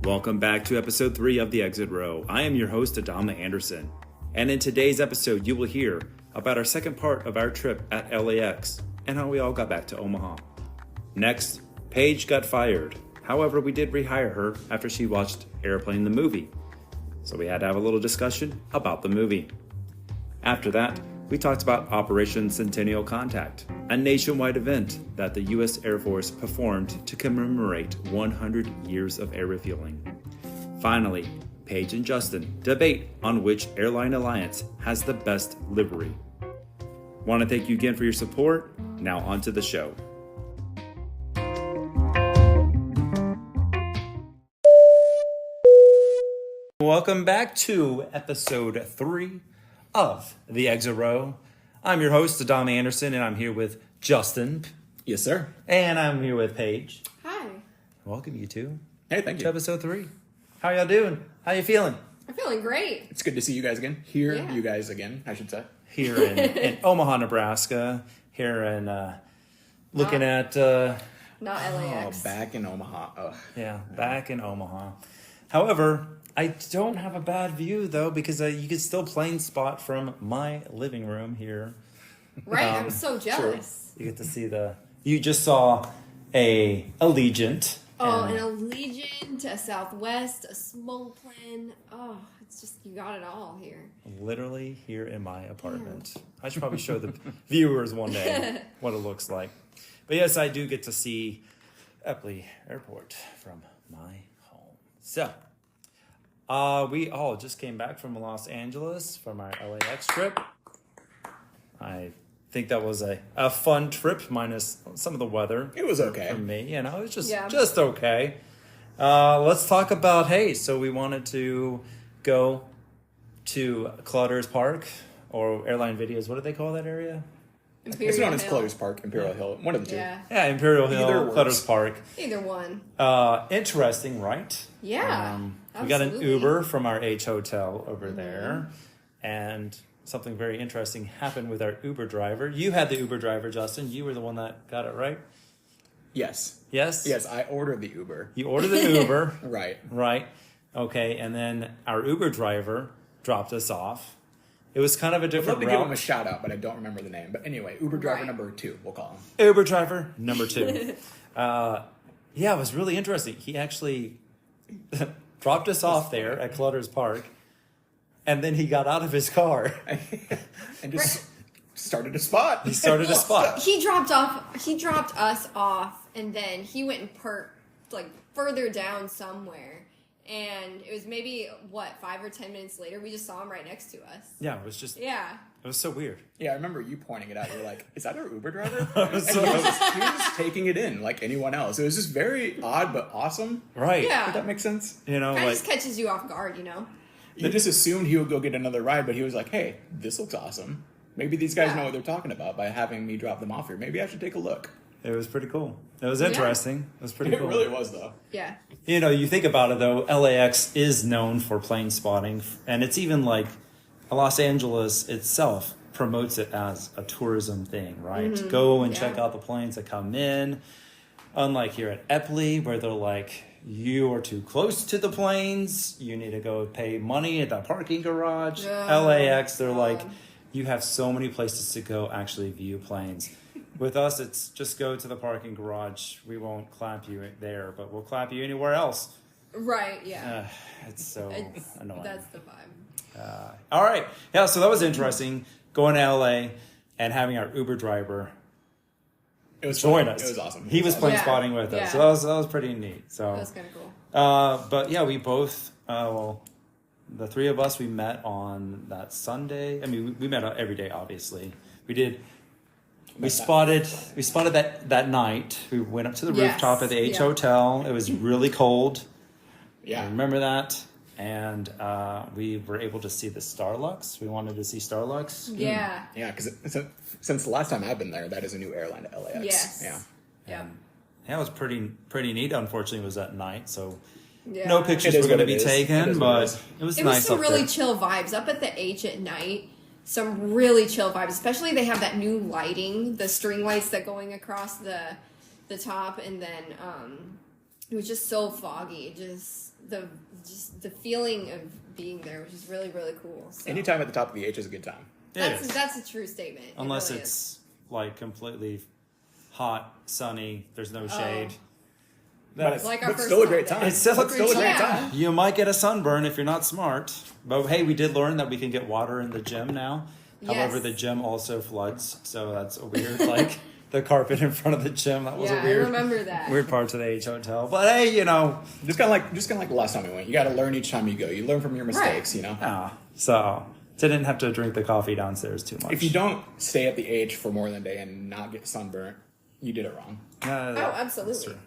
Welcome back to episode 3 of The Exit Row. I am your host, Adama Anderson. And in today's episode, you will hear about our second part of our trip at LAX and how we all got back to Omaha. Next, Paige got fired. However, we did rehire her after she watched Airplane the movie. So we had to have a little discussion about the movie. After that, we talked about Operation Centennial Contact, a nationwide event that the U.S. Air Force performed to commemorate 100 years of air refueling. Finally, Paige and Justin debate on which airline alliance has the best livery. Want to thank you again for your support. Now on to the show. Welcome back to episode 3 of The Exit Row. I'm your host, Adama Anderson, and I'm here with Justin. Yes, sir. And I'm here with Paige. Hi. Welcome, you two. Hey, thank you. To episode 3. How y'all doing? How you feeling? I'm feeling great. It's good to see you guys again. You guys again, I should say. Here in Omaha, Nebraska. Here in, looking at... Not LAX. Oh, back in Omaha. Oh. Yeah, back in Omaha. However, I don't have a bad view, though, because you can still plane spot from my living room here. Right, I'm so jealous. You get to see you just saw a Allegiant. Oh, an Allegiant, a Southwest, a smoke plane. Oh, it's just, you got it all here. Literally here in my apartment. I should probably show the viewers one day what it looks like. But yes, I do get to see Epley Airport from my home. So, we all just came back from Los Angeles from our LAX trip. I think that was a fun trip, minus some of the weather. It was okay. For me, it was just okay. Let's talk about, so we wanted to go to Clutter's Park, or Airline Videos. What do they call that area? It's known as Clutter's Park, Imperial Hill. One of the two. Yeah, Imperial Hill, Clutter's Park. Either one. Interesting, right? Yeah. We got an Uber from our H hotel over there, and something very interesting happened with our Uber driver. You had the Uber driver, Justin. You were the one that got it, right? Yes. Yes? Yes, I ordered the Uber. You ordered the Uber. Right. Okay, and then our Uber driver dropped us off. It was kind of a different route. I'd love to give him a shout out, but I don't remember the name. But anyway, Uber driver number 2, we'll call him. Uber driver number 2. It was really interesting. He actually dropped us off there at Clutter's Park, and then he got out of his car and just started to spot. He started to spot. He dropped us off, and then he went and parked further down somewhere. And it was maybe 5 or 10 minutes later, we just saw him right next to us. Yeah, it was just it was so weird. Yeah, I remember you pointing it out. You're like, "Is that our Uber driver?" And he was just taking it in like anyone else. It was just very odd but awesome. Right? Yeah. Did that make sense? It just catches you off guard, You just assumed he would go get another ride, but he was like, "Hey, this looks awesome. Maybe these guys know what they're talking about by having me drop them off here. Maybe I should take a look." It was pretty cool. It was interesting. It was pretty cool. It really was, though. Yeah. You think about it, though, LAX is known for plane spotting, and it's even like Los Angeles itself promotes it as a tourism thing, right? Mm-hmm. Go and check out the planes that come in. Unlike here at Epley, where they're like, you are too close to the planes, you need to go pay money at the parking garage. LAX, they're like, you have so many places to go actually view planes. With us, it's just go to the parking garage. We won't clap you there, but we'll clap you anywhere else. Right, yeah. It's so annoying. That's the vibe. All right. Yeah, so that was interesting. Going to LA and having our Uber driver join us. It was awesome. He was plane spotting with us. So that was pretty neat. So that was kind of cool. But yeah, we both, the three of us, we met on that Sunday. I mean, we met every day, obviously. We spotted that night. We went up to the rooftop at the H Hotel. It was really cold. Yeah. I remember that. And we were able to see the Starlux. We wanted to see Starlux. Yeah. Yeah, because since the last time I've been there, that is a new airline to LAX. Yes. Yeah. Yeah, it was pretty neat. Unfortunately, it was at night, so Yeah. No pictures were going to be taken, but it was nice some up really there. chill vibes up at the H at night. Some really chill vibes, especially they have that new lighting, the string lights that going across the top, and then it was just so foggy. Just the feeling of being there was just really, really cool. So. Anytime at the top of the H is a good time. That's a true statement. Unless really it's like completely hot, sunny, there's no shade. But Like our it's first still a time great there. time. It's still a great great time. time. You might get a sunburn if you're not smart. But hey, we did learn that we can get water in the gym now. Yes. However, the gym also floods, so that's a weird, like the carpet in front of the gym. That was a I weird, remember that. weird part to the H hotel. But hey, you know, Just kind of like the last time we went. You got to learn each time you go. You learn from your mistakes, you know. so didn't have to drink the coffee downstairs too much. If you don't stay at the H for more than a day and not get sunburnt, you did it wrong. Absolutely. That's true.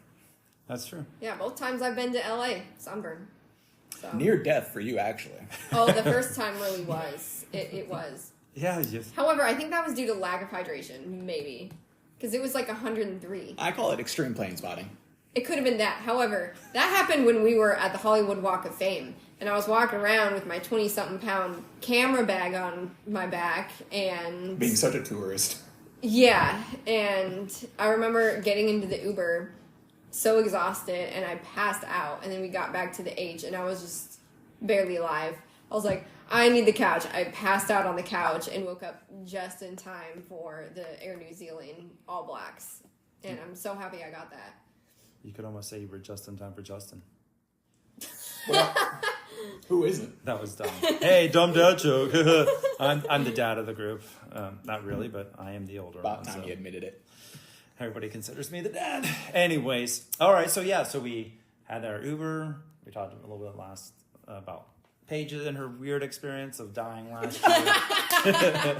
That's true. Yeah, both times I've been to LA, sunburn. So. Near death for you, actually. Oh, the first time really was. It was. Yeah. However, I think that was due to lack of hydration, maybe. Because it was like 103. I call it extreme plane spotting. It could have been that. However, that happened when we were at the Hollywood Walk of Fame. And I was walking around with my 20-something pound camera bag on my back. And Being such a tourist. yeah, and I remember getting into the Uber so exhausted, and I passed out, and then we got back to the H, and I was just barely alive. I was like, I need the couch. I passed out on the couch and woke up just in time for the Air New Zealand All Blacks, and I'm so happy I got that. You could almost say you were just in time for Justin. Well, who isn't? That was dumb. Hey, dumb dad joke. I'm the dad of the group. Not really, but I am the older About one. time So you admitted it. everybody considers me the dad. Anyways, all right. So we had our Uber. We talked a little bit last about Paige and her weird experience of dying last year.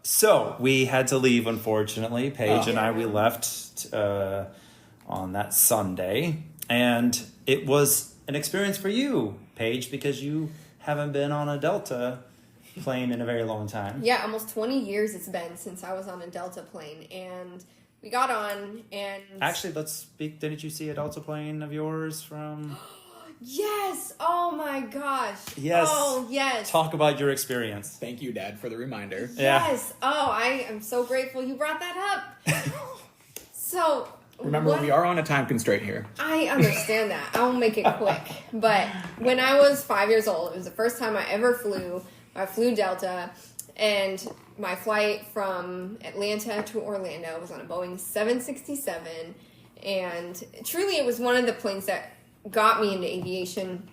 So we had to leave, unfortunately. Paige and I, we left on that Sunday. And it was an experience for you, Paige, because you haven't been on a Delta plane in a very long time. Yeah, almost 20 years it's been since I was on a Delta plane, and we got on, and... Actually, let's speak. Didn't you see a Delta plane of yours from... Yes! Oh my gosh! Yes. Oh, yes! Talk about your experience. Thank you, Dad, for the reminder. Yes! Oh, I am so grateful you brought that up. So... Remember, we are on a time constraint here. I understand that. I'll make it quick. But when I was 5 years old, it was the first time I ever flew. I flew Delta, and my flight from Atlanta to Orlando was on a Boeing 767. And truly, it was one of the planes that got me into aviation,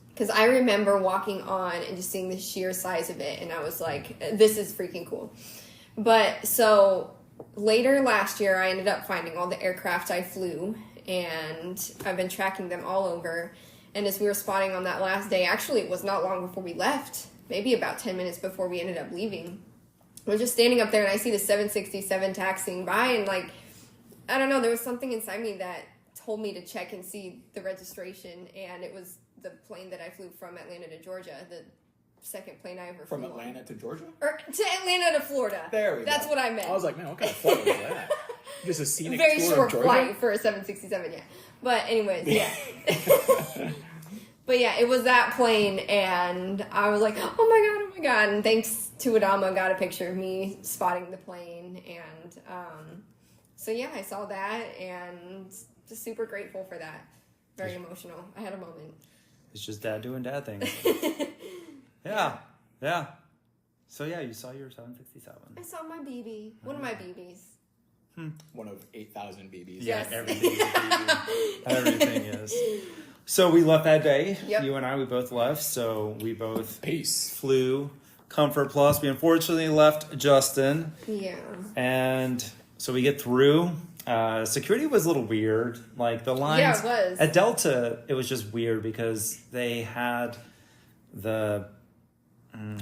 because I remember walking on and just seeing the sheer size of it, and I was like, this is freaking cool. But so... later last year, I ended up finding all the aircraft I flew, and I've been tracking them all over. And as we were spotting on that last day, actually, it was not long before we left, maybe about 10 minutes before we ended up leaving. We're just standing up there, and I see the 767 taxiing by, and like, I don't know, there was something inside me that told me to check and see the registration, and it was the plane that I flew from Atlanta to Georgia, the second plane I ever flew From on. Atlanta to Georgia? Or to Atlanta to Florida. There we go. That's what I meant. I was like, man, what kind of flight was that? Just a scenic Very tour short of Georgia? flight for a 767, yeah. But anyways, yeah. But yeah, it was that plane, and I was like, oh my god. And thanks to Adama, got a picture of me spotting the plane. And so yeah, I saw that, and just super grateful for that. Very emotional. I had a moment. It's just dad doing dad things. Yeah. So yeah, you saw your 767. I saw my BB. One of my BBs. One of 8,000 BBs. Yeah, Yes. everything is a BB. Everything is. So we left that day. Yep. You and I, we both left. So we both Peace. flew Comfort Plus. We unfortunately left Justin. Yeah. And so we get through. Security was a little weird. Like the lines. Yeah, it was. At Delta, it was just weird because they had the...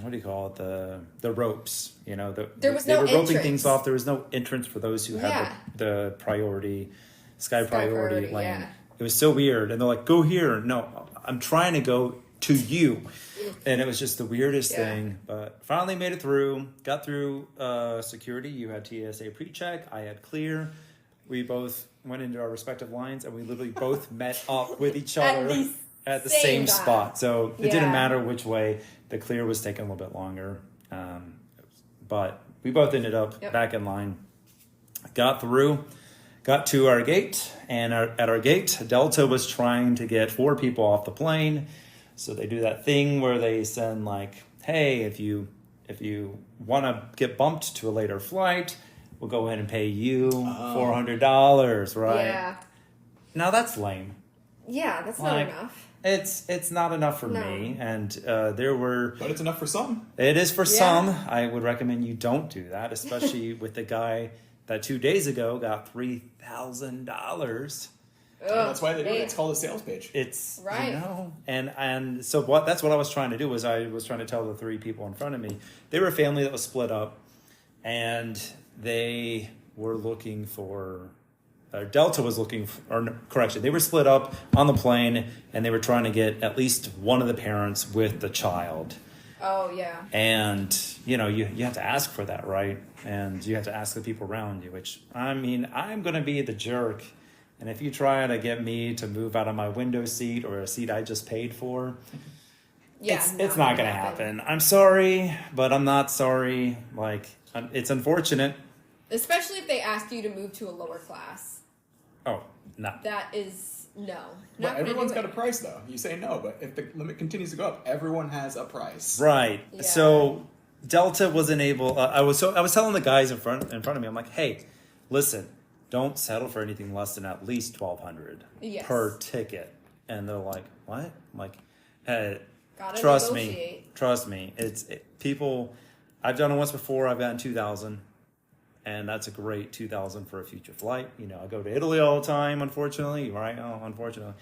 what do you call it? The ropes, you know. There was they no were roping entrance. things off. There was no entrance for those who Yeah. had the priority, sky priority lane. yeah. It was so weird, and they're like, "Go here." No, I'm trying to go to you, and it was just the weirdest Yeah. thing. But finally made it through. Got through security. You had TSA pre-check. I had clear. We both went into our respective lines, and we literally both met up with each other at the same time. spot. So it Yeah. didn't matter which way. The clear was taking a little bit longer. But we both ended up Yep. back in line. Got through got to our gate, and at our gate, Delta was trying to get 4 people off the plane. So they do that thing where they send like, hey, if you want to get bumped to a later flight, we'll go ahead and pay you $400, right? Yeah. Now that's lame. Yeah, that's not enough. It's not enough for me, and there were... But it's enough for some. It is for some. I would recommend you don't do that, especially with the guy that 2 days ago got $3,000. That's why they do it. It's called a sales pitch. It's right. You know, and so that's what I was trying to do. Was I was trying to tell the 3 people in front of me, they were a family that was split up, and they were looking for. Delta was looking for, or correction, they were split up on the plane, and they were trying to get at least one of the parents with the child. Oh, yeah. And, you know, you have to ask for that, right? And you have to ask the people around you, which, I mean, I'm going to be the jerk. And if you try to get me to move out of my window seat or a seat I just paid for, it's not going to happen. I'm sorry, but I'm not sorry. Like, it's unfortunate. Especially if they ask you to move to a lower class. Oh, no. That is no. But everyone's got a price, though. You say no, but if the limit continues to go up, everyone has a price. Right. Yeah. So Delta wasn't able. I was telling the guys in front of me. I'm like, hey, listen, don't settle for anything less than at least $1,200 per ticket. And they're like, what? I'm like, trust me. It's people. I've done it once before. I've gotten 2,000. And that's a great 2,000 for a future flight. You know, I go to Italy all the time, unfortunately, right? Oh, unfortunately.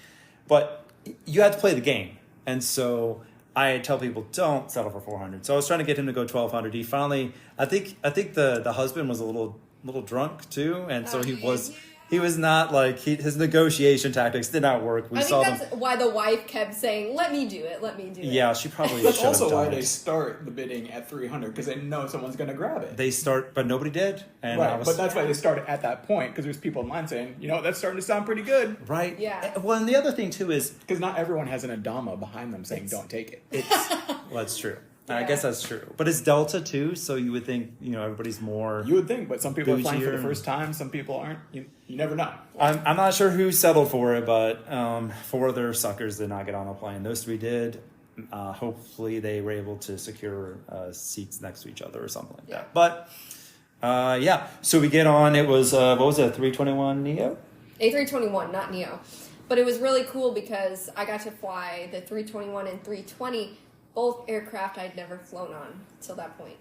But you have to play the game. And so I tell people, don't settle for 400. So I was trying to get him to go 1,200. He finally, I think the husband was a little drunk too. And so he was not like, his negotiation tactics did not work. I think that's why the wife kept saying, let me do it. Yeah, she probably should have That's also why done they it. start the bidding at 300, because they know someone's going to grab it. But nobody did. And right, but that's why they started at that point, because there's people in line saying, you know, that's starting to sound pretty good. Right. Yeah. Well, and the other thing too is... Because not everyone has an Adama behind them saying, don't take it. Well, that's true. I Yeah. guess that's true. But it's Delta too, so you would think, you know, everybody's more... You would think, but some people are flying for the bougier. first time, some people aren't. You never know. I'm not sure who settled for it, but 4 other suckers did not get on the plane. Those 3 did. Hopefully they were able to secure seats next to each other or something like that. But, yeah. So we get on. It was, what was it, a 321 Neo? A321, not Neo. But it was really cool because I got to fly the 321 and 320, both aircraft I'd never flown on till that point.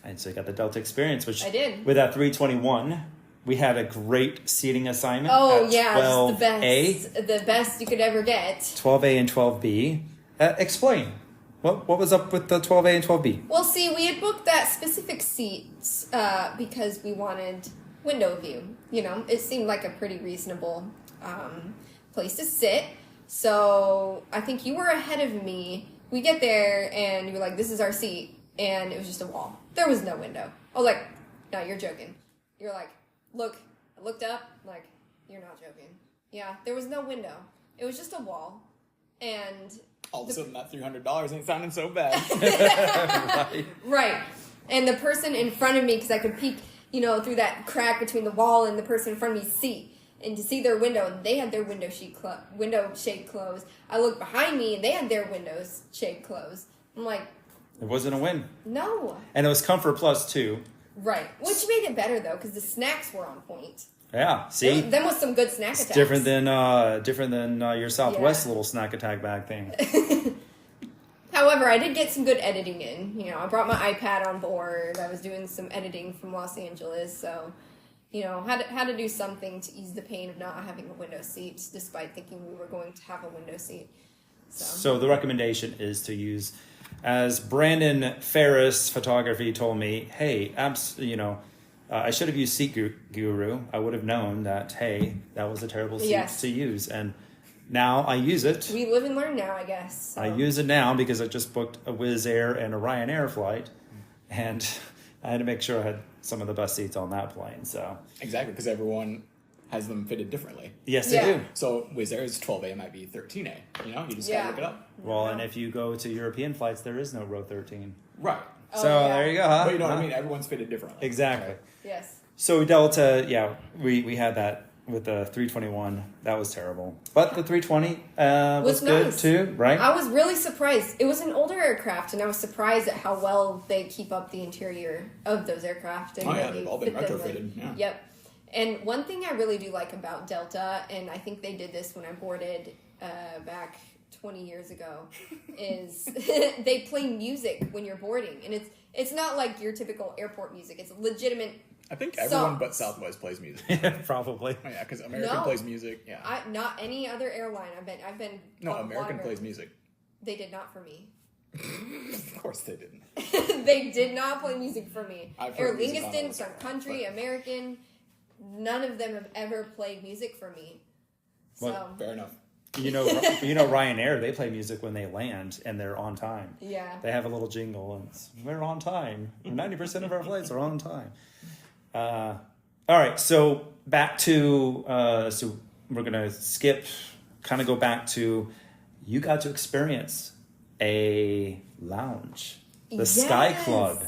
And so you got the Delta experience, which I did. With that 321, we had a great seating assignment. Oh, at yeah, 12A, it's the best you could ever get. 12A and 12B. Explain. What was up with the 12A and 12B? Well, see, we had booked that specific seats because we wanted window view. You know, it seemed like a pretty reasonable place to sit. So I think you were ahead of me. We get there, and you were like, this is our seat. And it was just a wall. There was no window. I was like, no, you're joking. You're like, look. I looked up, like, you're not joking. Yeah, there was no window. It was just a wall. And... all of a sudden, that $300 ain't sounding so bad. Right. And the person in front of me, because I could peek, you know, through that crack between the wall and the person in front of me's seat, and to see their window, they had their window shade closed. I looked behind me, and they had their windows shade closed. I'm like... it wasn't a win. No. And it was Comfort Plus, too. Right. Which made it better, though, because the snacks were on point. Yeah, see? Them was some good snack attacks. Different than your Southwest little snack attack bag thing. However, I did get some good editing in. You know, I brought my iPad on board. I was doing some editing from Los Angeles, so... you know, had to do something to ease the pain of not having a window seat, despite thinking we were going to have a window seat. So the recommendation is to use, as Brandon Ferris Photography told me, hey, I should have used Seat Guru. I would have known that, hey, that was a terrible seat to use. And now I use it. We live and learn now, I guess. So. I use it now because I just booked a Wizz Air and a Ryanair flight. And I had to make sure I had some of the best seats on that plane. So Exactly, because everyone has them fitted differently. Yes, they do. So Wizz Air's 12A might be 13A. You know, you just gotta look it up. Well, and if you go to European flights, there is no row 13. Right. So there you go. Huh? But you know what I mean? Everyone's fitted differently. Exactly. Yes. So Delta, yeah, we had that with the 321. That was terrible. But the 320 was good nice. too, right? I was really surprised. It was an older aircraft, and I was surprised at how well they keep up the interior of those aircraft. And they've all been retrofitted. Yeah. Yep. And one thing I really do like about Delta, and I think they did this when I boarded back 20 years ago, is they play music when you're boarding, and it's not like your typical airport music. It's legitimate. I think everyone but Southwest plays music. Probably. Oh, yeah, because American plays music. Yeah. Not any other airline. I've been. No, American plays music. They did not for me. Of course they didn't. They did not play music for me. Air Lincoln, Sun Country, American. None of them have ever played music for me. So Well, fair enough. You know Ryanair, they play music when they land and they're on time. yeah. They have a little jingle and it's, we're on time. 90% of our flights are on time. All right, so back to, so we're going to kind of go back to, you got to experience a lounge, the Sky Yes. Club.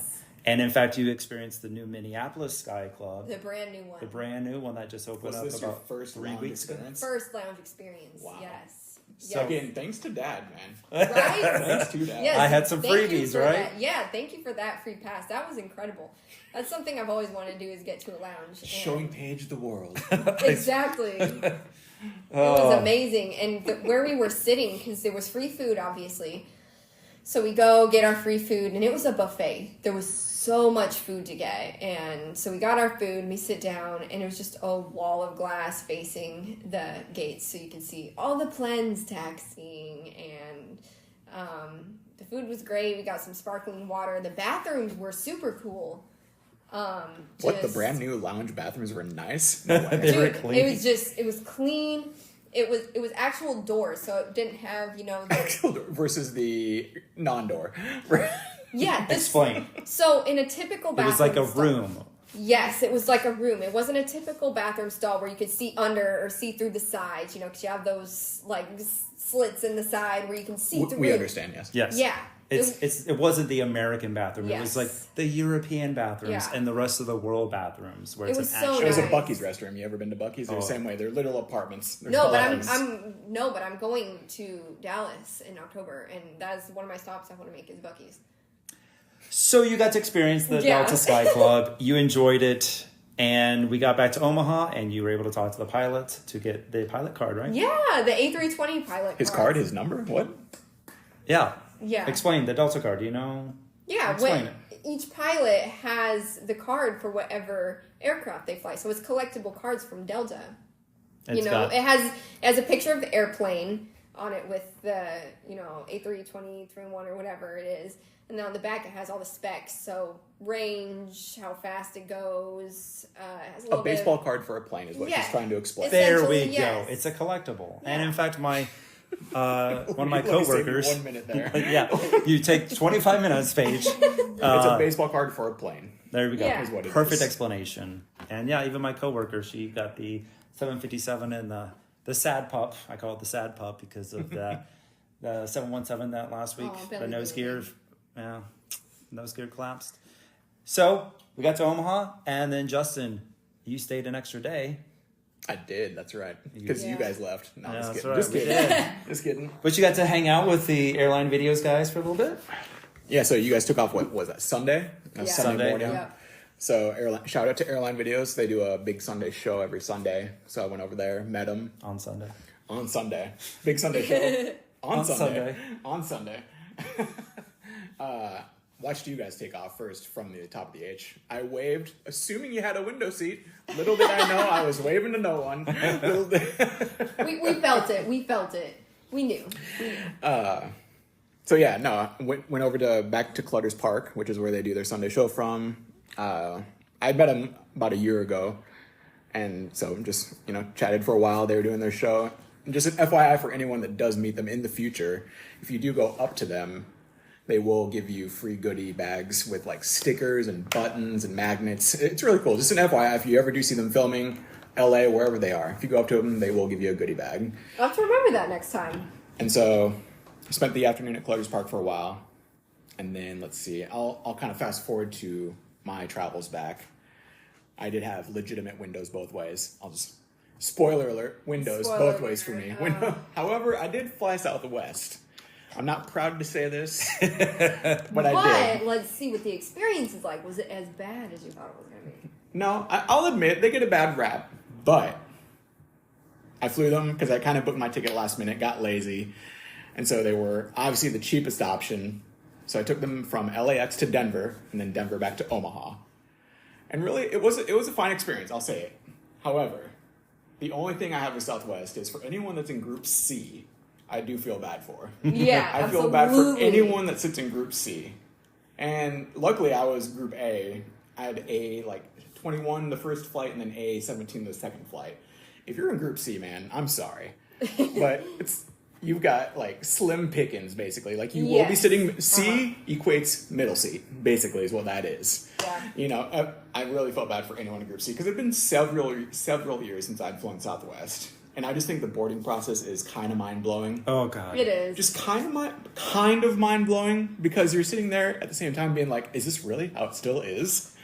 And in fact, you experienced the new Minneapolis Sky Club. The brand new one. The brand new one that just opened Was up this your about first 3 lounge weeks ago. experience? First lounge experience. Wow. Yes. So- Again, thanks to Dad, man. Right? Thanks to Dad. Yes. I had some Thank you freebies, for right? that. Yeah, thank you for that free pass. That was incredible. That's something I've always wanted to do is get to a lounge. And- Showing Paige the world. Exactly. It was amazing. And where we were sitting, because there was free food, obviously. So we go get our free food, and it was a buffet. There was so much food to get. And so we got our food, and we sit down, and it was just a wall of glass facing the gates. So you can see all the planes taxiing, and the food was great. We got some sparkling water. The bathrooms were super cool. What, the brand new lounge bathrooms were nice? No way. They were Dude, clean. it was clean. It was actual doors, so it didn't have, the, Versus the non-door. yeah. Explain. So in a typical It bathroom was like a stall- room. Yes, it was like a room. It wasn't a typical bathroom stall where you could see under or see through the sides, because you have those like slits in the side where you can see through. We understand, yes. Yes. Yeah. It wasn't the American bathroom. It was Yes. like the European bathrooms Yeah. and the rest of the world bathrooms where It it's was an so actual. It was a Nice. Buc-ee's restroom. You ever been to Buc-ee's? They're the Oh. same way. They're little apartments. There's No, but bathrooms. I'm going to Dallas in October, and that's one of my stops I want to make is Buc-ee's. So you got to experience the Yeah. Delta Sky Club. You enjoyed it. And we got back to Omaha, and you were able to talk to the pilot to get the pilot card, right? Yeah, the A320 pilot. His card, his number? What? Yeah. Yeah. Explain the Delta card. Do you know? Yeah, Explain when each pilot has the card for whatever aircraft they fly. So it's collectible cards from Delta. It's got- it has a picture of the airplane on it with the, A320, 3-1 or whatever it is. And then on the back it has all the specs. So range, how fast it goes. It has a A little bit baseball of, card for a plane is what Yeah. she's trying to explain. There we Essentially, yes. go. It's a collectible. And in fact, one of my Let me save you coworkers. 1 minute there. Yeah, you take 25 minutes, Paige. It's a baseball card for a plane. There we go. Yeah. Is what it Perfect is. explanation. And yeah, even my coworker, she got the 757 and the sad pup. I call it the sad pup because of the 717 that last week. Oh, The belly nose baby. gear, nose gear collapsed. So we got to Omaha, and then Justin, you stayed an extra day, I did, that's right. Because you Yeah. guys left. No, Yeah, just that's kidding. right, Just we kidding. did. Just kidding. but you got to hang out with the airline videos guys for a little bit. Yeah, so you guys took off, what was that, Sunday? Yeah. Sunday, morning. yeah. So shout out to Airline Videos. They do a big Sunday show every Sunday. So I went over there, met them On Sunday. on Sunday. Big Sunday show. On On Sunday. On Sunday. Watched you guys take off first from the top of the H. I waved, assuming you had a window seat. Little did I know I was waving to no one. Little did- we felt it. We felt it. We knew. So yeah, no, went over to back to Clutter's Park, which is where they do their Sunday show from. I met them about a year ago, and so just chatted for a while. They were doing their show. And just an FYI for anyone that does meet them in the future, if you do go up to them, they will give you free goodie bags with like stickers and buttons and magnets. It's really cool. Just an FYI, if you ever do see them filming, LA, wherever they are, if you go up to them, they will give you a goodie bag. I'll have to remember that next time. And so I spent the afternoon at Clutter's Park for a while. And then let's see, I'll kind of fast forward to my travels back. I did have legitimate windows both ways. I'll just spoiler alert, windows Spoiler both ways for me. alert. However, I did fly Southwest. I'm not proud to say this, but I did. Let's see what the experience is like. Was it as bad as you thought it was going to be? No, I'll admit they get a bad rap, but I flew them because I kind of booked my ticket last minute, got lazy, and so they were obviously the cheapest option. So I took them from LAX to Denver, and then Denver back to Omaha. And really, it was a fine experience, I'll say it. However, the only thing I have with Southwest is for anyone that's in Group C, I do feel bad for. Yeah, I feel bad for anyone that sits in Group C. And luckily, I was Group A. I had A, 21 the first flight, and then A, 17 the second flight. If you're in Group C, man, I'm sorry. But you've got, slim pickings, basically. You will be sitting, C equates middle seat, basically, is what that is. Yeah. I really felt bad for anyone in Group C, because it had been several years since I'd flown Southwest. And I just think the boarding process is kind of mind-blowing. Oh, God. It is. Just kind of mind-blowing, because you're sitting there at the same time being like, is this really how it still is?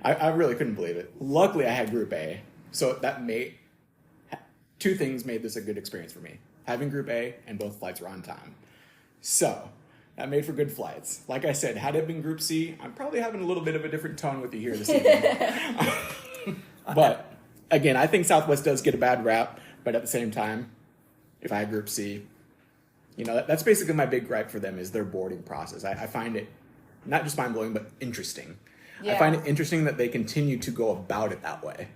I really couldn't believe it. Luckily, I had Group A, so that made... Two things made this a good experience for me. Having Group A, and both flights were on time. So, that made for good flights. Like I said, had it been Group C, I'm probably having a little bit of a different tone with you here this evening. But, again, I think Southwest does get a bad rap. But at the same time, if I had Group C, that's basically my big gripe for them is their boarding process. I find it not just mind-blowing, but interesting. Yeah. I find it interesting that they continue to go about it that way.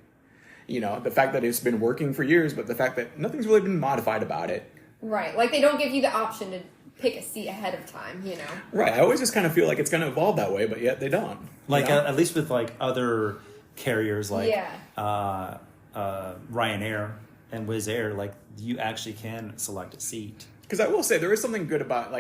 The fact that it's been working for years, but the fact that nothing's really been modified about it. Right. They don't give you the option to pick a seat ahead of time, Right. I always just kind of feel like it's going to evolve that way, but yet they don't. At least with other carriers Ryanair and Wizz Air, you actually can select a seat. Because I will say there is something good about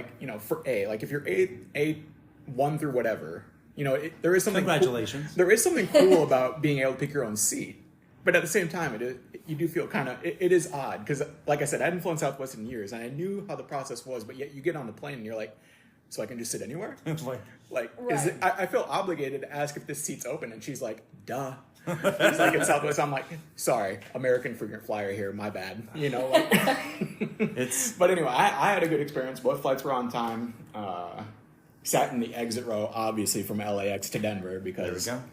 for A, if you're A1 through whatever, there is something. Congratulations. There is something cool about being able to pick your own seat, but at the same time, you do feel it is odd because, like I said, I hadn't flown Southwest in years, and I knew how the process was, but yet you get on the plane and you're like, so I can just sit anywhere? Right. I feel obligated to ask if this seat's open, and she's like, duh. It's in Southwest, I'm like, sorry, American frequent flyer here, my bad. But anyway, I had a good experience. Both flights were on time. Sat in the exit row, obviously, from LAX to Denver because... There we go.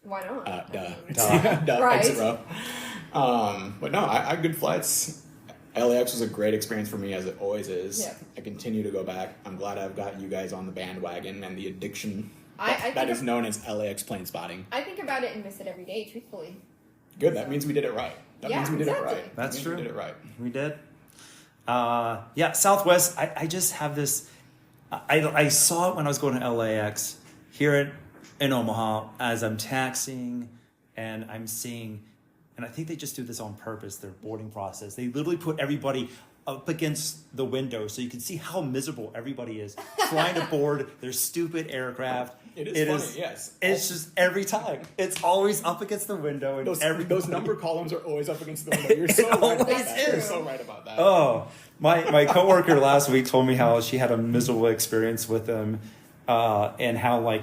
Why not? Duh, Right. exit row. But no, I had good flights. LAX was a great experience for me, as it always is. Yeah. I continue to go back. I'm glad I've got you guys on the bandwagon and the addiction I that is known as LAX Planespotting. I think about it and miss it every day, truthfully. Good, that means we did it right. That Yeah, means we did exactly. it right. That's That means true. We did it right. We did. Southwest, I just have this... I saw it when I was going to LAX here in Omaha as I'm taxiing and I'm seeing... And I think they just do this on purpose, their boarding process. They literally put everybody up against the window so you can see how miserable everybody is flying aboard their stupid aircraft. It is funny, yes. It's just every time. It's always up against the window. And Those number columns are always up against the window. You're so right about that. You're so right about that. Oh, my coworker last week told me how she had a miserable experience with them and how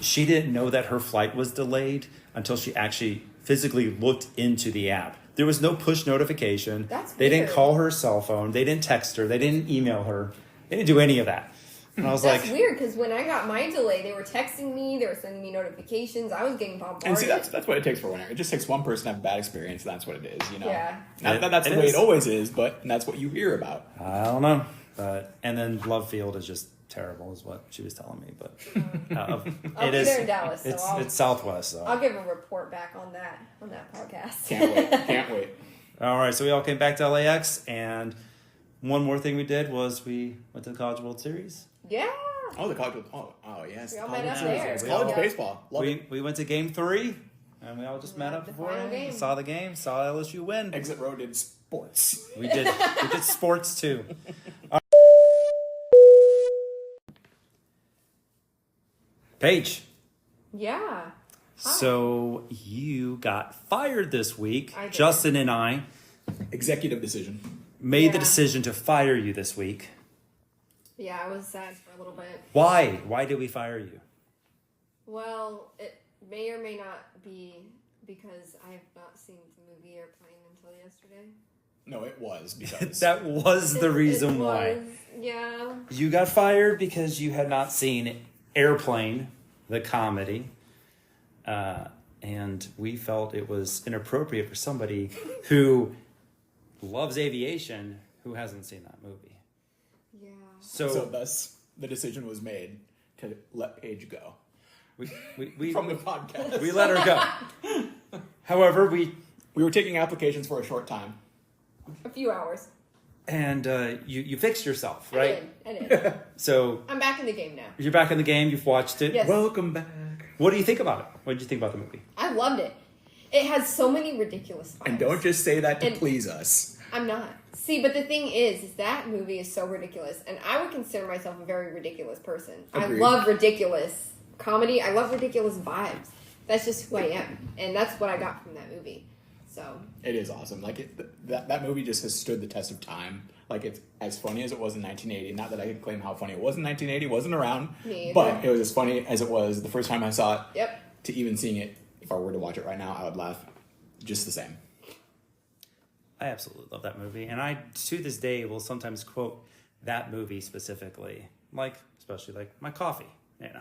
she didn't know that her flight was delayed until she actually physically looked into the app. There was no push notification. They didn't call her cell phone. They didn't text her. They didn't email her. They didn't do any of that. And I was That's weird because when I got my delay, they were texting me, they were sending me notifications. I was getting bombarded. And see, that's what it takes for winner. It just takes one person to have a bad experience, and that's what it is, Yeah. That's the way it always is, but that's what you hear about. I don't know. And then Love Field is just terrible, is what she was telling me. But I'll be there in Dallas, so it's Southwest. So. I'll give a report back on that podcast. Can't wait. All right, so we all came back to LAX, and one more thing we did was we went to the College World Series. Yeah. Oh, the college. Oh, yes. We all College met up Series. there. It's college baseball. Love it. We went to Game 3, and we all just met up the before final it. game. Saw the game, saw LSU win. Exit row did sports. We did sports too. Paige. Yeah. Hi. So you got fired this week. I did. Justin and I Executive decision. made the Yeah. decision to fire you this week. Yeah, I was sad for a little bit. Why? Why did we fire you? Well, it may or may not be because I have not seen the movie Airplane until yesterday. No, it was because That was the reason why. Yeah. You got fired because you had not seen Airplane, the comedy. And we felt it was inappropriate for somebody who loves aviation who hasn't seen that movie. Yeah. so thus the decision was made to let Paige go we from the podcast. we let her go. However, we were taking applications for a short time. A few hours. and you fixed yourself, right? I did. So I'm back in the game now. you're back in the game. You've watched it. Yes. Welcome back. What do you think about it? What did you think about the movie? I loved it. It has so many ridiculous vibes. And don't just say that to And- please us. I'm not. See, but the thing is that movie is so ridiculous, and I would consider myself a very ridiculous person. Agreed. I love ridiculous comedy. I love ridiculous vibes. That's just who I am, and that's what I got from that movie. So It is awesome. Like that movie just has stood the test of time. Like it's as funny as it was in 1980. Not that I can claim how funny it was in 1980. Wasn't around, Me either. but it was as funny as it was the first time I saw it. Yep. To even seeing it, if I were to watch it right now, I would laugh just the same. I absolutely love that movie, and I to this day will sometimes quote that movie specifically, especially my coffee. You know,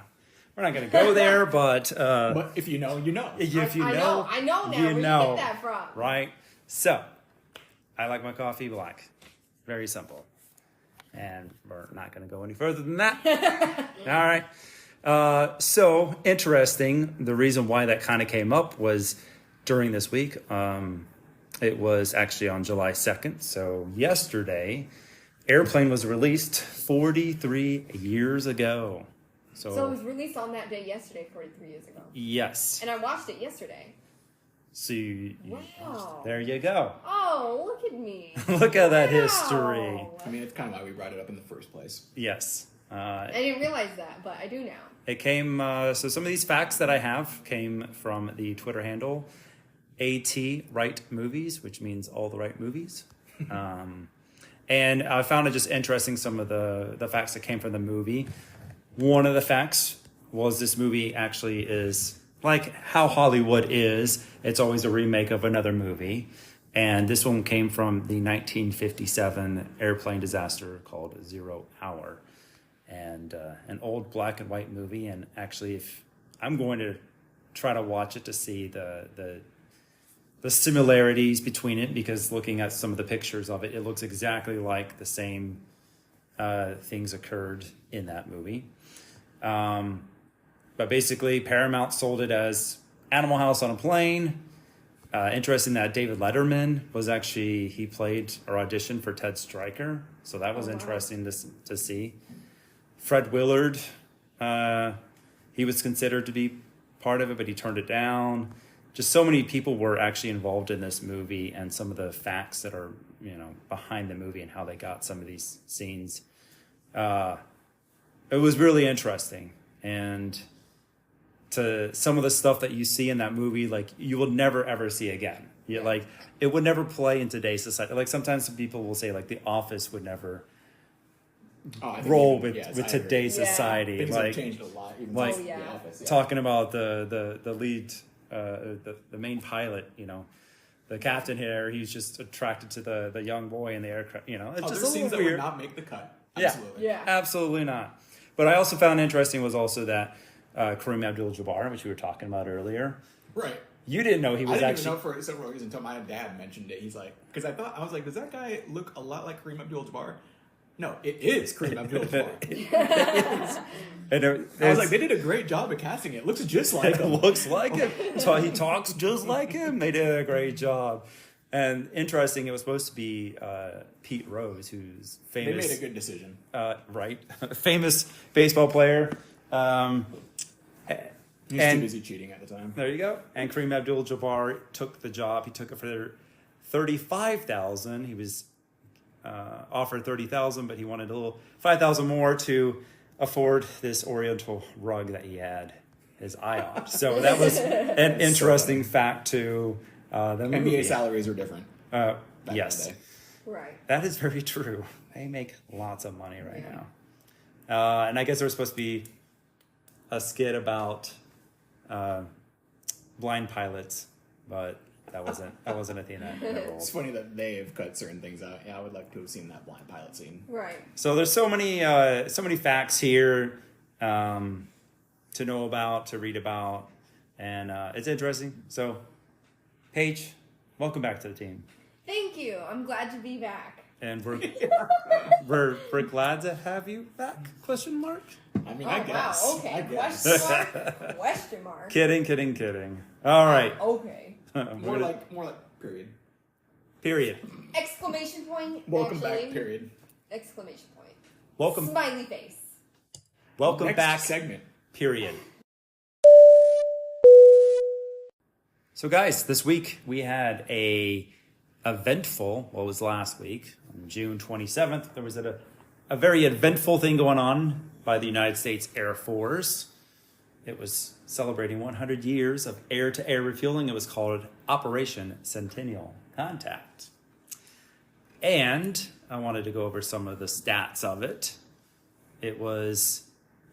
we're not going to go there, but But if you know, you know. if you I know, I know now you where know, you get that from. right? So, I like my coffee black. Very simple, and we're not going to go any further than that. All right. So interesting. The reason why that kind of came up was during this week. It was actually on July 2nd. So yesterday, Airplane was released 43 years ago. So it was released on that day yesterday, 43 years ago. Yes. And I watched it yesterday. So Wow. there you go. Oh, look at me. Look at that Wow. history. I mean, it's kind of why we brought it up in the first place. Yes. I didn't realize that, but I do now. It came, so some of these facts that I have came from the Twitter handle, AT Right Movies, which means all the right movies. And I found it just interesting, some of the facts that came from the movie. One of the facts was this movie actually is like how Hollywood is. It's always a remake of another movie. And this one came from the 1957 airplane disaster called 0 Hour. And an old black and white movie. And actually, if I'm going to try to watch it to see the similarities between it, because looking at some of the pictures of it, it looks exactly like the same things occurred in that movie. But basically, Paramount sold it as Animal House on a Plane. Interesting that David Letterman was actually, he played or auditioned for Ted Stryker. So that was interesting to see. Fred Willard, he was considered to be part of it, but he turned it down. Just so many people were actually involved in this movie, and some of the facts that are, behind the movie and how they got some of these scenes. It was really interesting. And to some of the stuff that you see in that movie, like you will never ever see again. Like it would never play in today's society. Like sometimes some people will say like The Office would never roll with today's society. Things like have changed a lot. Even like since The Office, talking about the lead, the main pilot, the captain here, he's just attracted to the young boy in the aircraft. It's just there's a scenes little that weird. would not make the cut. Absolutely. Yeah. Absolutely not. But I also found interesting was also that Kareem Abdul-Jabbar, which we were talking about earlier. Right. You didn't know he was I didn't actually. even know for several reasons until my dad mentioned it. He's like, because I was like, does that guy look a lot like Kareem Abdul-Jabbar? No, it is Kareem Abdul-Jabbar. I was like, they did a great job of casting it. It looks just like It him. looks like him. So he talks just like him. They did a great job. And interesting, it was supposed to be Pete Rose, who's famous. They made a good decision. Right, famous baseball player. He was too busy cheating at the time. There you go. And Kareem Abdul-Jabbar took the job. He took it for $35,000. He was offered $30,000, but he wanted a little $5,000 more to afford this Oriental rug that he had his eye on. So that was an interesting fact to the movie. NBA salaries are different. back in the Yes, day. Right. that is very true. They make lots of money right now. And I guess there was supposed to be a skit about blind pilots but that wasn't at the end of the roll. It's funny that they've cut certain things out. Yeah, I would like to have seen that blind pilot scene. Right. So there's so many facts here to know about, to read about, and it's interesting. So, Paige, welcome back to the team. Thank you. I'm glad to be back. And we're glad to have you back? Question mark. I mean, I guess. Wow. Okay. I guess. Question mark. Question mark. Kidding. All right. Okay. More like period. Period. Exclamation point. Welcome actually. back. Period. Exclamation point. Welcome. Smiley face. Welcome Next back. segment. Period. So, guys, this week we had a eventful. What was last week on June 27th? There was a very eventful thing going on by the United States Air Force. It was celebrating 100 years of air-to-air refueling. It was called Operation Centennial Contact. And I wanted to go over some of the stats of it. It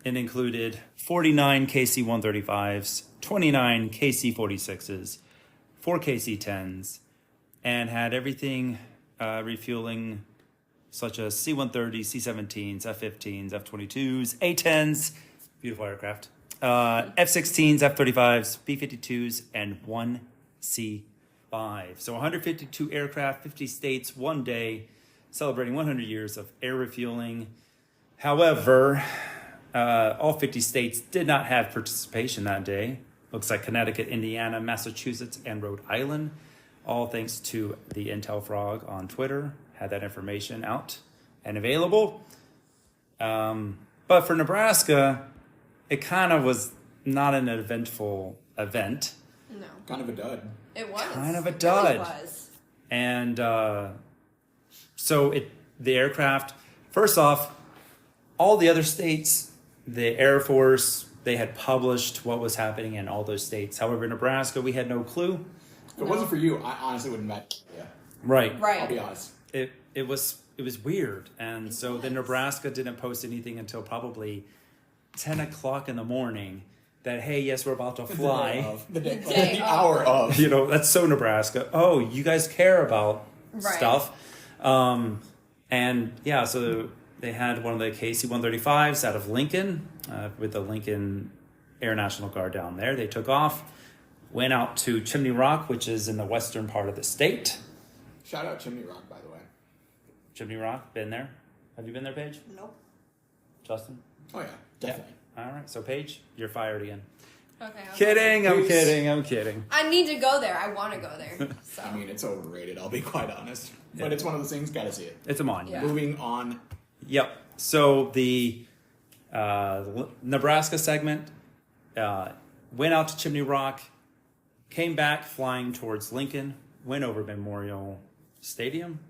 included 49 KC-135s, 29 KC-46s, 4 KC-10s, and had everything refueling such as C-130s, C-17s, F-15s, F-22s, A-10s, beautiful aircraft, F-16s, F-35s, B-52s, and 1 C-5. So 152 aircraft, 50 states, one day, celebrating 100 years of air refueling. However, all 50 states did not have participation that day. Looks like Connecticut, Indiana, Massachusetts, and Rhode Island, all thanks to the Intel Frog on Twitter, had that information out and available. But for Nebraska, it kind of was not an eventful event. No. Kind of a dud. It was. Kind of a It dud. really was. And so the aircraft, first off, all the other states, the Air Force, they had published what was happening in all those states. However, Nebraska, we had no clue. If it wasn't for you, I honestly wouldn't bet. Yeah. Right. I'll be honest. It was weird. And so then Nebraska didn't post anything until probably 10 o'clock in the morning that, hey, yes, we're about to fly. The hour of. You know, that's so Nebraska. Oh, you guys care about stuff. And yeah, so they had one of the KC-135s out of Lincoln with the Lincoln Air National Guard down there. They took off, went out to Chimney Rock, which is in the western part of the state. Shout out Chimney Rock, by the way. Chimney Rock, been there? Have you been there, Paige? Nope. Justin? Oh, yeah. Definitely. Yeah. All right, so Paige, you're fired again. Okay. Kidding, I'm kidding. I need to go there. I want to go there. So. I mean, it's overrated, I'll be quite honest. But it's one of those things, gotta see it. It's a monument. Yeah. Moving on. Yep. So the Nebraska segment went out to Chimney Rock, came back flying towards Lincoln, went over Memorial Stadium.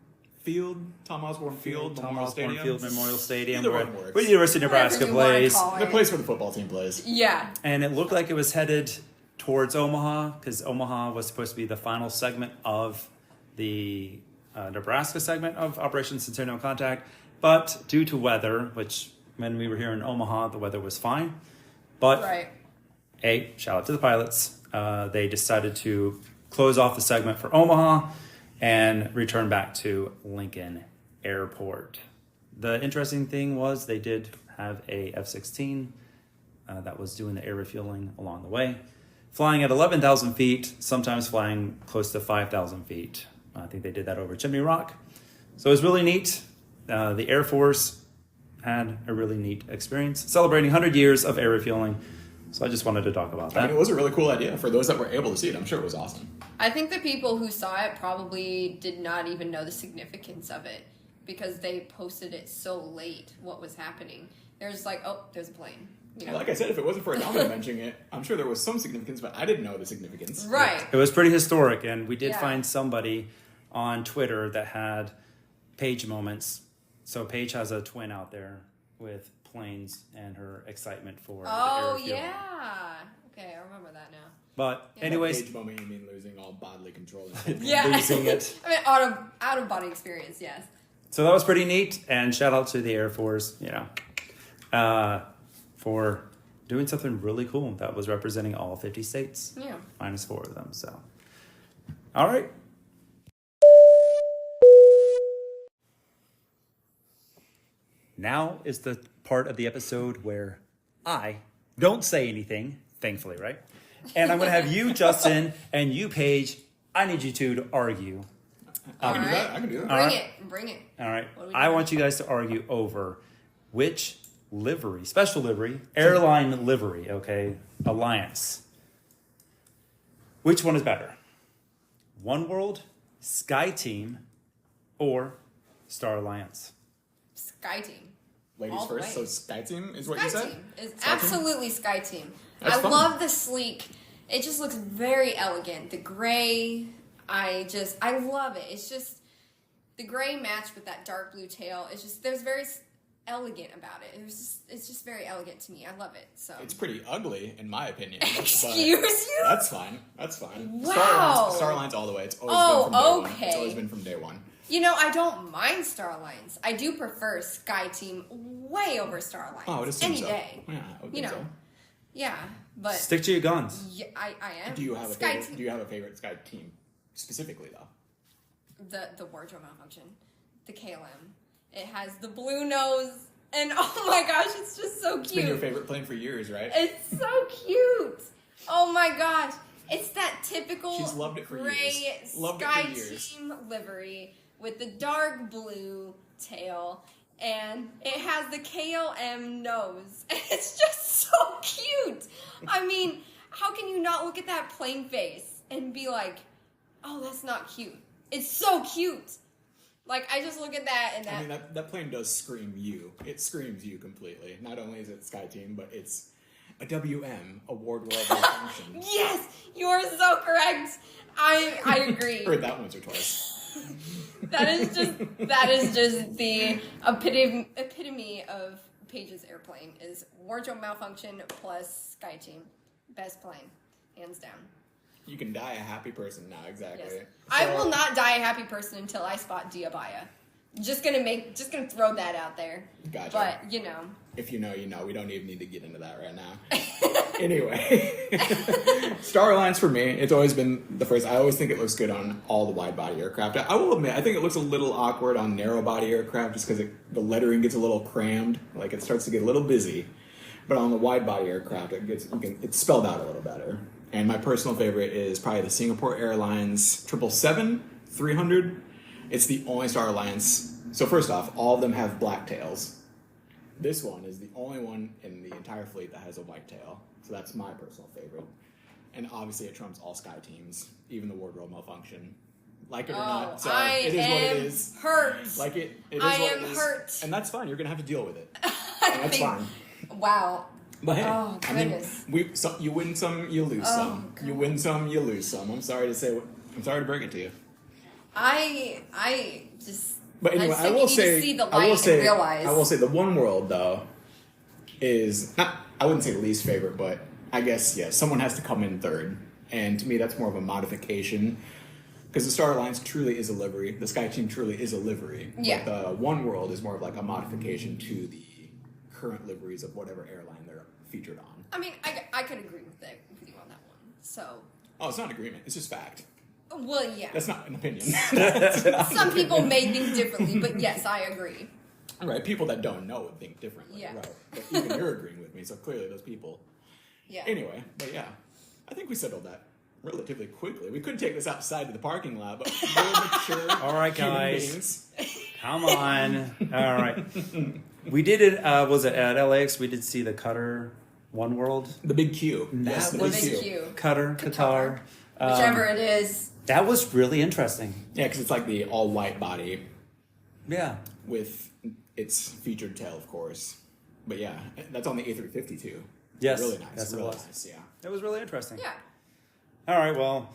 Tom Osborne Field, Tom Memorial Osborne Stadium. Field, Memorial Stadium, Either where one works. the University of Nebraska Whatever you wanna plays. call it. The place where the football team plays. Yeah. And it looked like it was headed towards Omaha because Omaha was supposed to be the final segment of the Nebraska segment of Operation Centennial Contact. But due to weather, which when we were here in Omaha, the weather was fine. But Right. hey, shout out to the pilots. They decided to close off the segment for Omaha and return back to Lincoln Airport. The interesting thing was they did have a F-16 that was doing the air refueling along the way, flying at 11,000 feet, sometimes flying close to 5,000 feet. I think they did that over Chimney Rock. So it was really neat. The Air Force had a really neat experience celebrating 100 years of air refueling. So I just wanted to talk about that. I mean, it was a really cool idea for those that were able to see it. I'm sure it was awesome. I think the people who saw it probably did not even know the significance of it because they posted it so late what was happening. There's like, oh, there's a plane. You know? Like I said, if it wasn't for Adama mentioning it, I'm sure there was some significance, but I didn't know the significance. Right. It was pretty historic, and we did Yeah. find somebody on Twitter that had Paige moments. So Paige has a twin out there with planes and her excitement for the air Oh, refueling. yeah. Okay, I remember that now. But Yeah. anyways, Page moment, you mean losing all bodily control. Yeah. losing it. I mean, out of body experience, yes. So that was pretty neat, and shout out to the Air Force, for doing something really cool that was representing all 50 states, Yeah. minus 4 of them. So All right. Now is the part of the episode where I don't say anything, thankfully, right? And I'm going to have you, Justin, and you, Paige. I need you two to argue. I can do that. I can do that. Bring it. All right. What are we I doing? want you guys to argue over which livery, special livery, airline livery, okay, alliance. Which one is better? One World, Sky Team, or Star Alliance? Sky Team. Ladies All the first. way. So Sky Team is what Sky you said? Team is Sky Team? absolutely Sky Team. That's I fun. love the sleek. It just looks very elegant. The gray, I love it. It's just the gray matched with that dark blue tail. It's just there's very elegant about it. It's just very elegant to me. I love it. So It's pretty ugly, in my opinion. but excuse you. That's fine. That's fine. Wow. Star Alliance all the way. It's always Oh, been from day one. okay. It's always been from day one. You know, I don't mind Star Alliance. I do prefer Sky Team way over Star Alliance. Oh, I would assume any so. day. Yeah, I would You think know, so. yeah, but Stick to your guns. yeah, I am. Do you have a Sky favorite? Team? Do you have a favorite Sky Team specifically though? The wardrobe malfunction, the KLM. It has the blue nose, and oh my gosh, it's just so cute. It's been your favorite plane for years, right? It's so cute. Oh my gosh, it's that typical She's loved it for gray years. Loved it Sky for years. Team livery with the dark blue tail, and it has the KLM nose. It's just so cute. I mean, how can you not look at that plane face and be like, oh, that's not cute? It's so cute. Like, I just look at that and that. I mean, that plane does scream you. It screams you completely. Not only is it Sky Team, but it's a WM, a Ward World Malfunction. Yes, you are so correct. I agree. Heard that once or twice. That is just the epitome of Paige's airplane is wardrobe malfunction plus Sky Team. Best plane, hands down. You can die a happy person now, exactly. Yes. I will not die a happy person until I spot Diabaya. Just gonna throw that out there. Gotcha. But you know. If you know, you know. We don't even need to get into that right now. Anyway, Star Alliance for me, it's always been the first. I always think it looks good on all the wide body aircraft. I will admit, I think it looks a little awkward on narrow body aircraft just because the lettering gets a little crammed. Like it starts to get a little busy. But on the wide body aircraft, it's spelled out a little better. And my personal favorite is probably the Singapore Airlines 777-300. It's the only Star Alliance. So first off, all of them have black tails. This one is the only one in the entire fleet that has a white tail. So that's my personal favorite. And obviously it trumps all Sky Teams, even the wardrobe malfunction. Like it or not. So it is what it is. Hurt. Like it is I what am it is. hurt. And that's fine. You're going to have to deal with it. And that's fine. Wow. But hey, Oh, I mean, goodness. you win some, you lose some. God. You win some, you lose some. I'm sorry to break it to you. I just. But anyway, I just I think will you need say, to see the I will light say, and realize. I will say, the One World though is not. I wouldn't say least favorite, but I guess someone has to come in third, and to me, that's more of a modification. Because the Star Alliance truly is a livery. The Sky Team truly is a livery. Yeah. But the One World is more of like a modification to the current liveries of whatever airline they're featured on. I mean, I could agree with you on that one. So. Oh, it's not an agreement. It's just fact. Well, yeah. That's not an opinion. Some people may think differently, but yes, I agree. Right, people that don't know would think differently. Yeah. Right. But even you're agreeing with me, so clearly those people. Yeah. Anyway, but yeah, I think we settled that relatively quickly. We could take this outside to the parking lot, but we're mature. All right, human guys. beings. Come on. All right. We did it, was it at LAX? We did see the Qatar One World. The big Q. That Yes, the was- big Big Q. Q. Qatar. Whichever it is. That was really interesting. Yeah, because it's like the all white body Yeah. with its featured tail, of course. But yeah, that's on the A350 too. Yes, Really nice. yes, it really was. nice, yeah. It was really interesting. Yeah. All right, well,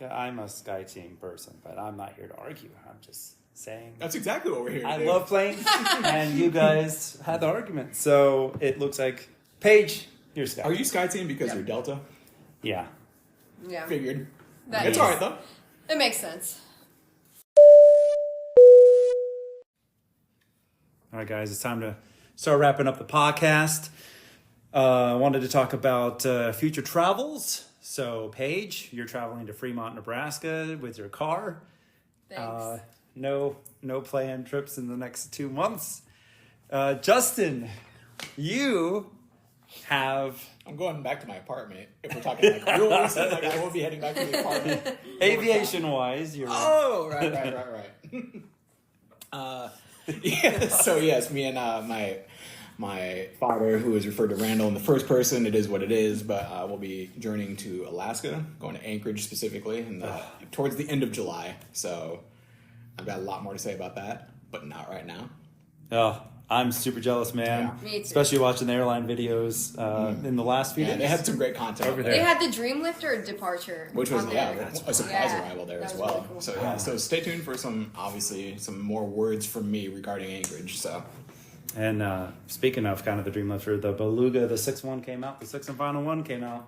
I'm a Sky Team person, but I'm not here to argue. I'm just saying. That's exactly what we're here to I do. love planes, and you guys had the argument. So it looks like, Paige, you're Sky. Are you Sky Team because Yep. you're Delta? Yeah. Yeah. Figured. That It's is- alright though. It makes sense. All right, guys, it's time to start wrapping up the podcast. I wanted to talk about future travels. So, Paige, you're traveling to Fremont, Nebraska with your car. Thanks. No planned trips in the next 2 months. Justin, you have I'm going back to my apartment. If we're talking like real estate, like I will be heading back to the apartment. aviation-wise. You're Oh, right. Yeah. So yes, me and my father, who is referred to Randall in the first person, it is what it is. But we'll be journeying to Alaska, going to Anchorage specifically, towards the end of July. So I've got a lot more to say about that, but not right now. Oh, I'm super jealous, man. Me too. Especially watching the airline videos in the last few Yeah, days. they had some great content over They had the Dream Lifter departure. which was on there. a surprise Yeah, arrival there that as was well. really cool. So stay tuned for some more words from me regarding Anchorage. So And speaking of kind of the Dream Lifter, the Beluga, the 6th and final one came out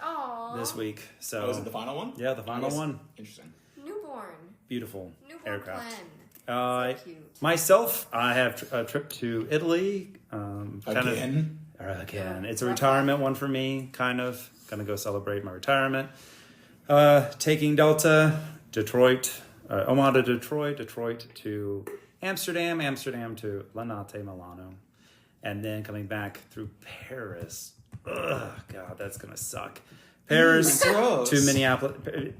Aww. this week. So was it the final one? Yeah, the final one. Interesting. Newborn. Beautiful aircraft. Plan. So cute. Myself, I have a trip to Italy. Again? Again. It's a retirement one for me, kind of. Gonna go celebrate my retirement. Taking Delta, Detroit, Omaha to Detroit, Detroit to Amsterdam, Amsterdam to Linate, Milano. And then coming back through Paris. Ugh, God, that's gonna suck. Paris Gross. to Minneapolis.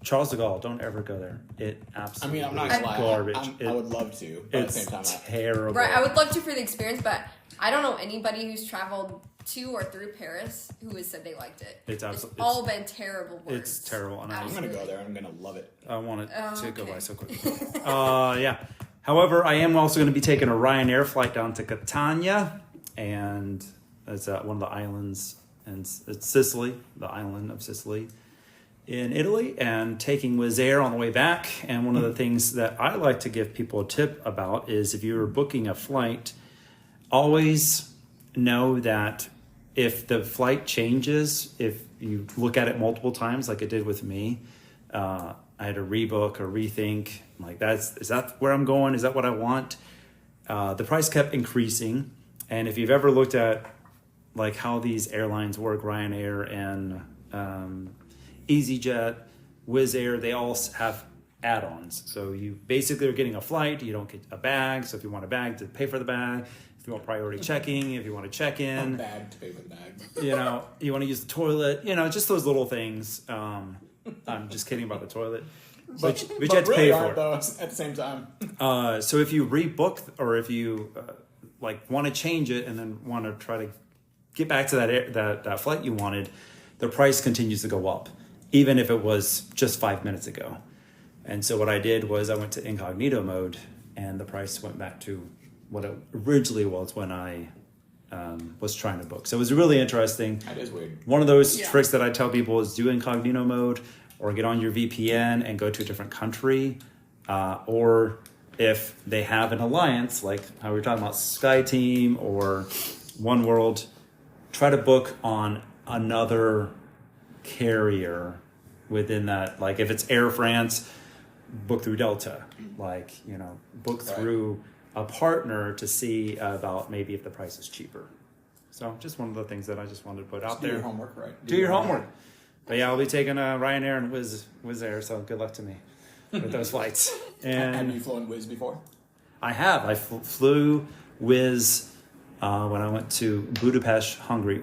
Charles de Gaulle, don't ever go there. It absolutely I'm not gonna lie. garbage. I would love to, but at the It's same time, terrible. Right, I would love to for the experience, but I don't know anybody who's traveled to or through Paris who has said they liked it. It's all been terrible words. It's terrible. And I'm gonna go there. I'm gonna love it. I want it to go okay. by so quickly. Yeah. However, I am also going to be taking a Ryanair flight down to Catania, and it's one of the islands, and it's Sicily, the island of Sicily in Italy, and taking Wizz Air on the way back. And one of the things that I like to give people a tip about is if you're booking a flight, always know that if the flight changes, if you look at it multiple times, like it did with me, I had to rebook or rethink. I'm like, is that where I'm going? Is that what I want? The price kept increasing. And if you've ever looked at like how these airlines work, Ryanair and EasyJet, Wizz Air, they all have add-ons. So you basically are getting a flight. You don't get a bag. So if you want a bag, to pay for the bag. If you want priority checking, if you want to check in, Bag to pay for the bag. you want to use the toilet, just those little things. I'm just kidding about the toilet, which you have to really pay aren't, for. though, at the same time. So if you rebook or if you want to change it and then want to try to get back to that flight you wanted, the price continues to go up, even if it was just 5 minutes ago. And so what I did was I went to incognito mode, and the price went back to what it originally was when I was trying to book. So it was really interesting. That is weird. One of those tricks that I tell people is do incognito mode or get on your VPN and go to a different country. Or if they have an alliance, like how we were talking about SkyTeam or One World, try to book on another carrier within that. Like if it's Air France, book through Delta. Book through a partner to see about maybe if the price is cheaper. So just one of the things that I just wanted to put out there. Do your homework, right? Do your homework. But yeah, I'll be taking Ryanair and Wizz Air, so good luck to me with those flights. And Have you flown Wizz before? I have. I flew Wizz when I went to Budapest, Hungary,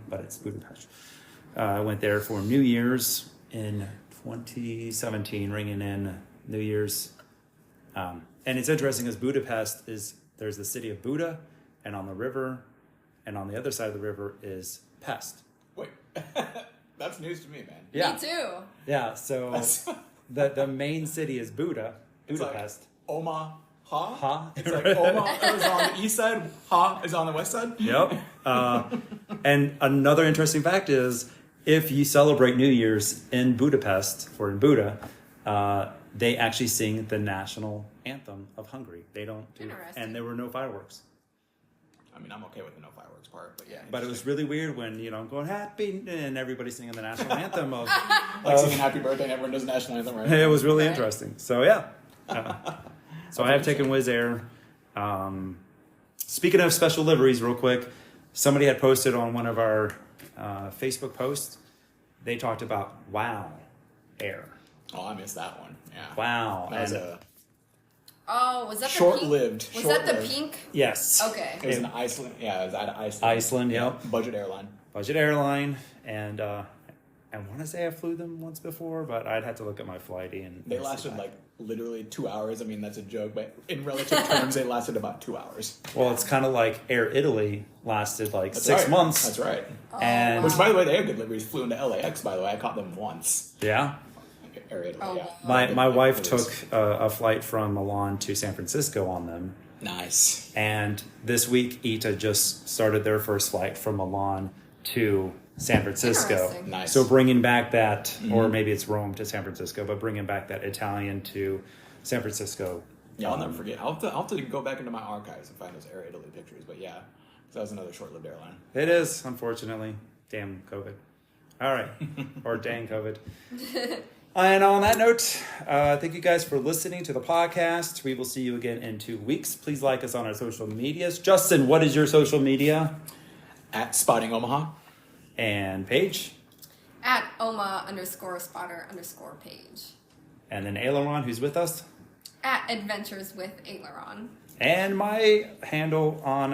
but it's Budapest. I went there for New Year's in 2017, ringing in New Year's. And it's interesting because Budapest there's the city of Buda, and on the river, and on the other side of the river is Pest. Wait, that's news to me, man. Yeah. Me too. Yeah, so the main city is Budapest. It's like Omaha. Ha? It's like Omaha is on the east side, Ha is on the west side. Yep. And another interesting fact is if you celebrate New Year's in Budapest or in Buda, they actually sing the national anthem of Hungary. They don't do, and there were no fireworks. I mean, I'm okay with the no fireworks part, but yeah. But it was really weird when I'm going happy and everybody's singing the national anthem of singing Happy Birthday and everyone does the national anthem, right? It was really interesting. So yeah. So I have taken Wizz Air. Speaking of special liveries, real quick, somebody had posted on one of our Facebook post, they talked about Wow Air. Oh, I missed that one. Yeah. Wow. That was And- a Oh, was that short-lived. the pink? Was that the pink? Yes. Okay. It was in Iceland. Yeah, it was out of Iceland. Iceland, yep. Budget airline. Budget airline, and I want to say I flew them once before, but I'd have to look at my flighty. And They lasted like literally 2 hours. I mean, that's a joke, but in relative terms, they lasted about 2 hours. Well, it's kind of like Air Italy lasted like That's 6 right. months. That's right. And Which, by the way, they have good liveries. Flew into LAX, by the way. I caught them once. yeah, Air Italy, Oh, yeah. wow. my Good wife liveries. took a flight from Milan to San Francisco on them. Nice. And this week, ITA just started their first flight from Milan to San Francisco. Interesting. Nice. So bringing back that, or maybe it's Rome to San Francisco, but bringing back that Italian to San Francisco. Yeah, I'll never forget. I'll have to go back into my archives and find those Air Italy pictures. But yeah, that was another short-lived airline. It is, unfortunately. Damn COVID. All right. Or dang COVID. And on that note, thank you guys for listening to the podcast. We will see you again in 2 weeks. Please like us on our social medias. Justin, what is your social media? At Spotting Omaha. And Paige? At Oma_spotter_page. And then Aileron, who's with us? At Adventures with Aileron. And my handle on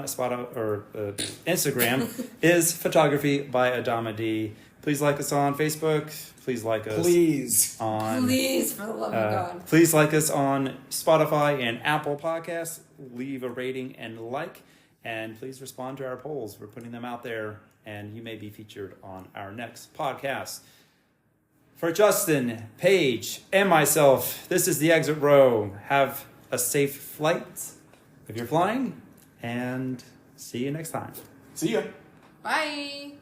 Instagram is photography by Adama D. Please like us on Facebook. Please like us Please. on Please, for the love of God. please like us on Spotify and Apple Podcasts. Leave a rating and like, and please respond to our polls. We're putting them out there, and you may be featured on our next podcast. For Justin, Paige, and myself, this is the Exit Row. Have a safe flight if you're flying, and see you next time. See ya. Bye.